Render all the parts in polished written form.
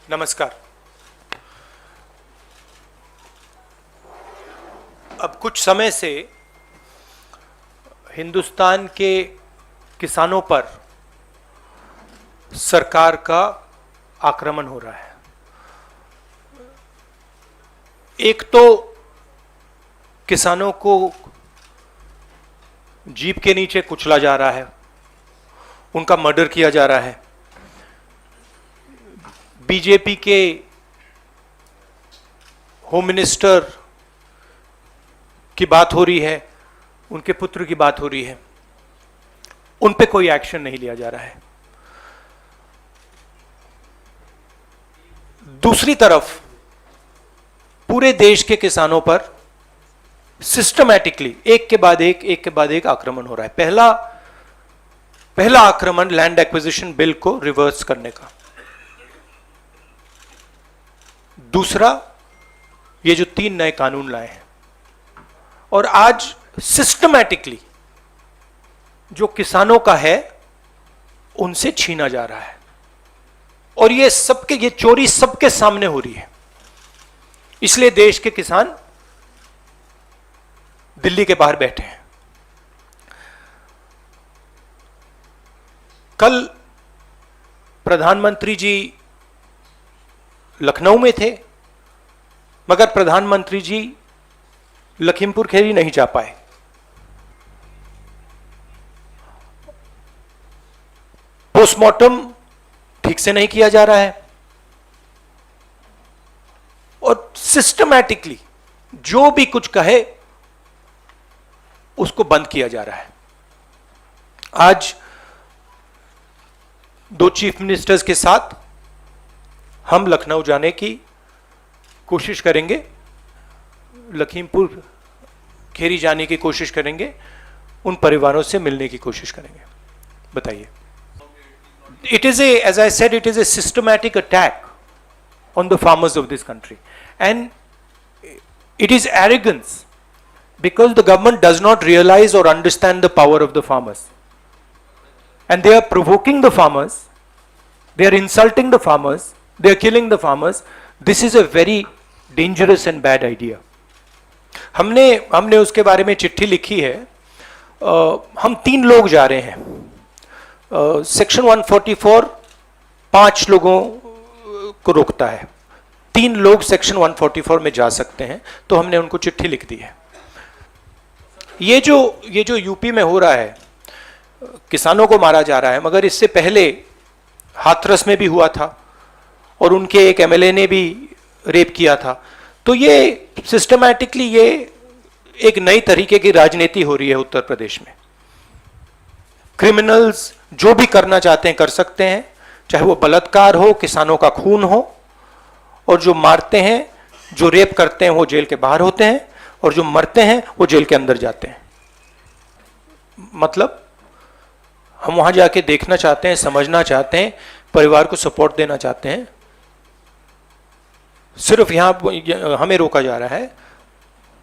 नमस्कार। अब कुछ समय से हिंदुस्तान के किसानों पर सरकार का आक्रमण हो रहा है। एक तो किसानों को जीप के नीचे कुचला जा रहा है, उनका मर्डर किया जा रहा है। बीजेपी के होम मिनिस्टर की बात हो रही है, उनके पुत्र की बात हो रही है, उन पे कोई एक्शन नहीं लिया जा रहा है। दूसरी तरफ पूरे देश के किसानों पर सिस्टमैटिकली एक के बाद एक आक्रमण हो रहा है। पहला आक्रमण लैंड एक्विजिशन बिल को रिवर्स करने का, दूसरा ये जो 3 नए कानून लाए हैं, और आज सिस्टमैटिकली जो किसानों का है उनसे छीना जा रहा है। और ये चोरी सबके सामने हो रही है। इसलिए देश के किसान दिल्ली के बाहर बैठे हैं। कल प्रधानमंत्री जी लखनऊ में थे, मगर प्रधानमंत्री जी लखीमपुर खीरी नहीं जा पाए। पोस्टमार्टम ठीक से नहीं किया जा रहा है और सिस्टमैटिकली जो भी कुछ कहे उसको बंद किया जा रहा है। आज 2 चीफ मिनिस्टर्स के साथ हम लखनऊ जाने की कोशिश करेंगे, लखीमपुर खीरी जाने की कोशिश करेंगे, उन परिवारों से मिलने की कोशिश करेंगे। बताइए। It is as I said, it is a systematic attack on the farmers of this country, and it is arrogance because the government does not realize or understand the power of the farmers, and they are provoking the farmers, they are insulting the farmers, they are killing the farmers. This is a very dangerous and bad idea. हमने उसके बारे में चिट्ठी लिखी है। हम 3 लोग जा रहे हैं। सेक्शन 144 5 लोगों को रोकता है, 3 लोग सेक्शन 144 में जा सकते हैं, तो हमने उनको चिट्ठी लिख दी है। ये जो यूपी में हो रहा है, किसानों को मारा जा रहा है, मगर इससे पहले हाथरस में भी हुआ था और उनके एक एमएलए ने भी रेप किया था। तो ये सिस्टमैटिकली ये एक नई तरीके की राजनीति हो रही है उत्तर प्रदेश में। क्रिमिनल्स जो भी करना चाहते हैं कर सकते हैं, चाहे वो बलात्कार हो, किसानों का खून हो, और जो मारते हैं, जो रेप करते हैं वो जेल के बाहर होते हैं, और जो मरते हैं वो जेल के अंदर जाते हैं। मतलब हम वहां जाके देखना चाहते हैं, समझना चाहते हैं, परिवार को सपोर्ट देना चाहते हैं। सिर्फ यहां हमें रोका जा रहा है,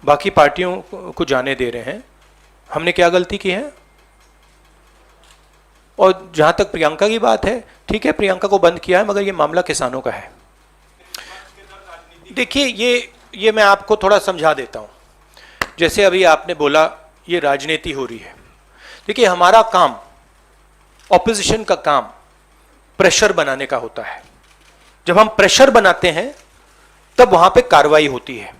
बाकी पार्टियों को जाने दे रहे हैं। हमने क्या गलती की है? और जहां तक प्रियंका की बात है, ठीक है, प्रियंका को बंद किया है, मगर ये मामला किसानों का है। देखिए, ये मैं आपको थोड़ा समझा देता हूं। जैसे अभी आपने बोला ये राजनीति हो रही है। देखिए, हमारा काम, ऑपोजिशन का काम प्रेशर बनाने का होता है। जब हम प्रेशर बनाते हैं तब वहां पे कार्रवाई होती है।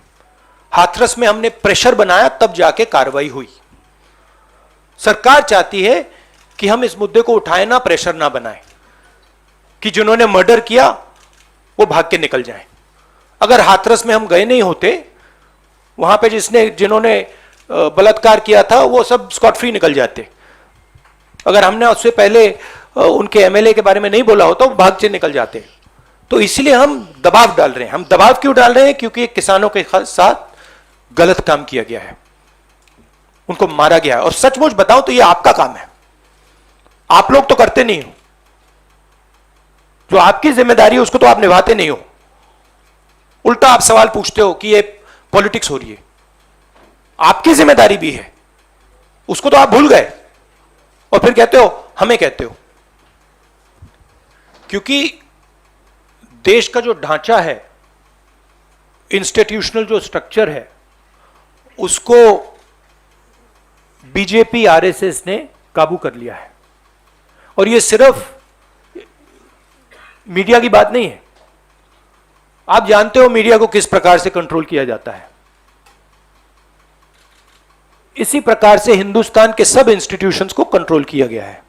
हाथरस में हमने प्रेशर बनाया, तब जाके कार्रवाई हुई। सरकार चाहती है कि हम इस मुद्दे को उठाए ना, प्रेशर ना बनाए, कि जिन्होंने मर्डर किया वो भाग के निकल जाएं। अगर हाथरस में हम गए नहीं होते, वहां पे जिन्होंने बलात्कार किया था वो सब स्कॉट फ्री निकल जाते। अगर हमने उससे पहले उनके एमएलए के बारे में नहीं बोला होता, वो भाग से निकल जाते। तो इसलिए हम दबाव डाल रहे हैं। हम दबाव क्यों डाल रहे हैं? क्योंकि किसानों के साथ गलत काम किया गया है, उनको मारा गया है। और सचमुच बताऊं तो ये आपका काम है, आप लोग तो करते नहीं हो। जो आपकी जिम्मेदारी है उसको तो आप निभाते नहीं हो। उल्टा आप सवाल पूछते हो कि ये पॉलिटिक्स हो रही है। आपकी जिम्मेदारी भी है, उसको तो आप भूल गए और फिर कहते हो हमें कहते हो। क्योंकि देश का जो ढांचा है, इंस्टीट्यूशनल जो स्ट्रक्चर है, उसको बीजेपी आरएसएस ने काबू कर लिया है। और ये सिर्फ मीडिया की बात नहीं है, आप जानते हो मीडिया को किस प्रकार से कंट्रोल किया जाता है। इसी प्रकार से हिंदुस्तान के सब इंस्टीट्यूशंस को कंट्रोल किया गया है।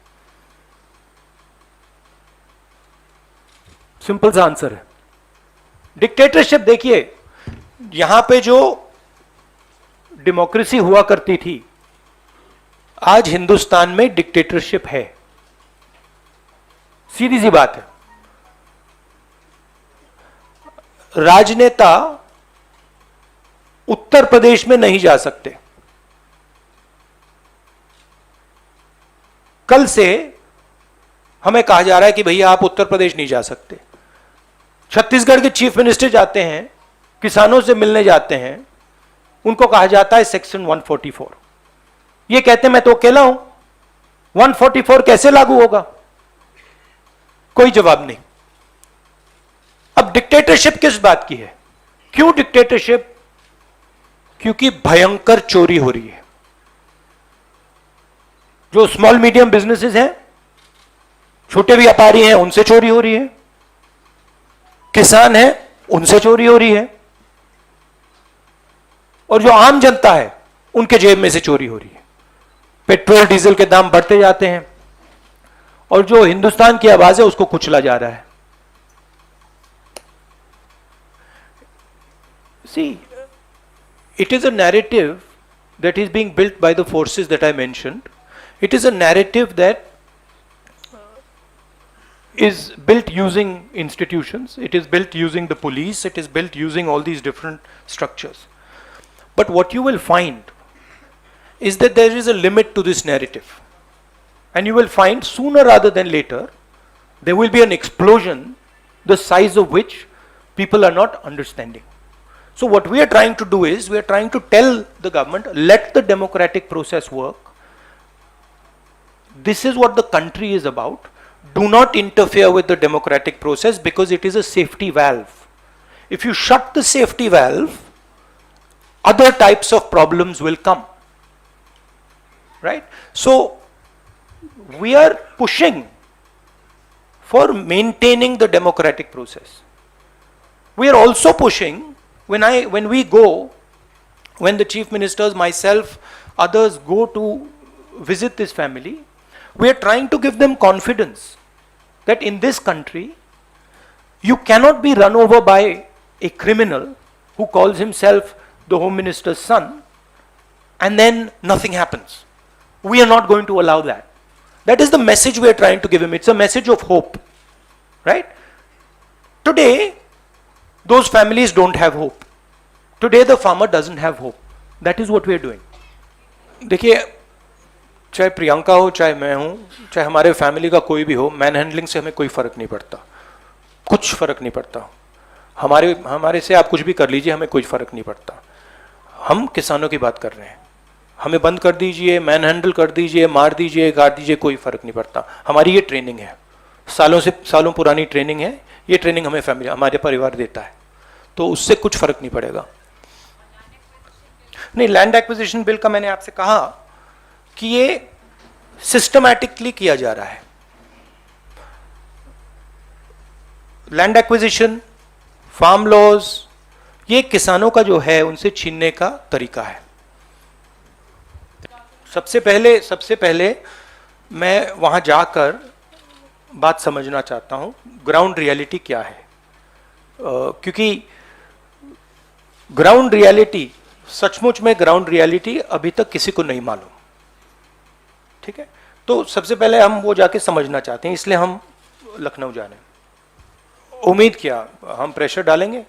सिंपल सा आंसर है। डिक्टेटरशिप, देखिए यहां पे जो डेमोक्रेसी हुआ करती थी, आज हिंदुस्तान में डिक्टेटरशिप है। सीधी सी बात है। राजनेता उत्तर प्रदेश में नहीं जा सकते। कल से हमें कहा जा रहा है कि भैया आप उत्तर प्रदेश नहीं जा सकते। छत्तीसगढ़ के चीफ मिनिस्टर जाते हैं, किसानों से मिलने जाते हैं, उनको कहा जाता है सेक्शन 144। ये कहते हैं मैं तो अकेला हूं, 144 कैसे लागू होगा? कोई जवाब नहीं। अब डिक्टेटरशिप किस बात की है? क्यों डिक्टेटरशिप? क्योंकि भयंकर चोरी हो रही है। जो स्मॉल मीडियम बिजनेसेस हैं, छोटे व्यापारी हैं, उनसे चोरी हो रही है। किसान हैं, उनसे चोरी हो रही है। और जो आम जनता है, उनके जेब में से चोरी हो रही है। पेट्रोल डीजल के दाम बढ़ते जाते हैं और जो हिंदुस्तान की आवाज है उसको कुचला जा रहा है। See, it is a narrative that is being built by the forces that I mentioned. It is a narrative that is built using institutions, it is built using the police, it is built using all these different structures. But what you will find is that there is a limit to this narrative. And you will find sooner rather than later, there will be an explosion, the size of which people are not understanding. So what we are trying to do is, we are trying to tell the government, let the democratic process work. This is what the country is about. Do not interfere with the democratic process because it is a safety valve. If you shut the safety valve, other types of problems will come. Right? So, we are pushing for maintaining the democratic process. We are also pushing, when we go, when the chief ministers, myself, others go to visit this family, we are trying to give them confidence that in this country, you cannot be run over by a criminal who calls himself the Home Minister's son, and then nothing happens. We are not going to allow that. That is the message we are trying to give him. It's a message of hope, right? Today, those families don't have hope. Today, the farmer doesn't have hope. That is what we are doing. देखिए, चाहे प्रियंका हो, चाहे मैं हूं, चाहे हमारे family का कोई भी हो, मैन हैंडलिंग से हमें कोई फर्क नहीं पड़ता, कुछ फर्क नहीं पड़ता। हमारे से आप कुछ भी कर लीजिए, हमें कोई फर्क नहीं पड़ता। हम किसानों की बात कर रहे हैं। हमें बंद कर दीजिए, मैन हैंडल कर दीजिए, मार दीजिए, काट दीजिए, कोई फर्क नहीं पड़ता। हमारी ये ट्रेनिंग है, सालों पुरानी ट्रेनिंग है। ये ट्रेनिंग हमें फैमिली, हमारे परिवार देता है, तो उससे कुछ फर्क नहीं पड़ेगा। नहीं, लैंड एक्विजिशन बिल का मैंने आपसे कहा कि ये सिस्टमैटिकली किया जा रहा है। लैंड एक्विजिशन, फार्म लॉज, ये किसानों का जो है उनसे छीनने का तरीका है। सबसे पहले मैं वहां जाकर बात समझना चाहता हूं, ग्राउंड रियलिटी क्या है। क्योंकि ग्राउंड रियलिटी, सचमुच में ग्राउंड रियलिटी अभी तक किसी को नहीं मालूम। ठीक है, तो सबसे पहले हम वो जाके समझना चाहते हैं, इसलिए हम लखनऊ जा रहे हैं। उम्मीद किया हम प्रेशर डालेंगे,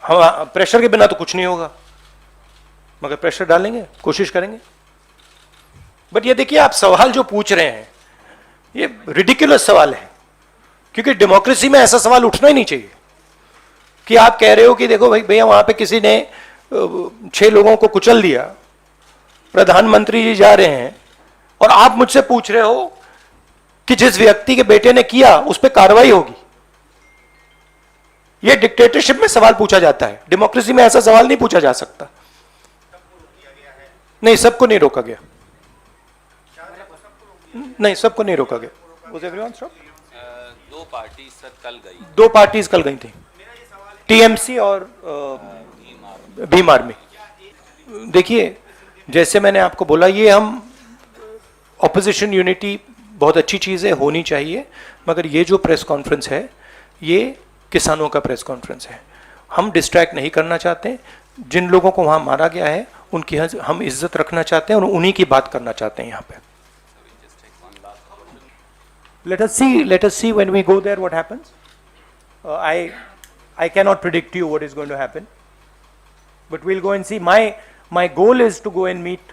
हम प्रेशर के बिना तो कुछ नहीं होगा, मगर प्रेशर डालेंगे, कोशिश करेंगे। बट ये देखिए, आप सवाल जो पूछ रहे हैं ये रिडिकुलस सवाल है, क्योंकि डेमोक्रेसी में ऐसा सवाल उठना ही नहीं चाहिए कि आप कह रहे हो कि देखो भाई भैया वहां पे किसी ने 6 लोगों को कुचल दिया, प्रधानमंत्री जी जा रहे हैं और आप मुझसे पूछ रहे हो कि जिस व्यक्ति के बेटे ने किया उस पर कार्रवाई होगी। ये डिक्टेटरशिप में सवाल पूछा जाता है, डेमोक्रेसी में ऐसा सवाल नहीं पूछा जा सकता। नहीं, सबको नहीं रोका गया, नहीं सबको नहीं रोका गया। Was everyone stopped? दो पार्टी सर कल गई, दो पार्टीज कल गई थी, टीएमसी और भीम आर्मी। देखिए, जैसे मैंने आपको बोला, ये हम ऑपोजिशन यूनिटी बहुत अच्छी चीज़ है, होनी चाहिए, मगर ये जो प्रेस कॉन्फ्रेंस है ये किसानों का प्रेस कॉन्फ्रेंस है। हम डिस्ट्रैक्ट नहीं करना चाहते, जिन लोगों को वहाँ मारा गया है उनकी हम इज्जत रखना चाहते हैं और उन्हीं की बात करना चाहते हैं यहाँ पे। Let us see when we go there what happens. I cannot predict you what is going to happen, but we'll go and see. My goal is to go and meet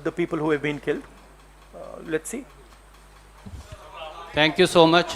the people who have been killed. Let's see. Thank you so much.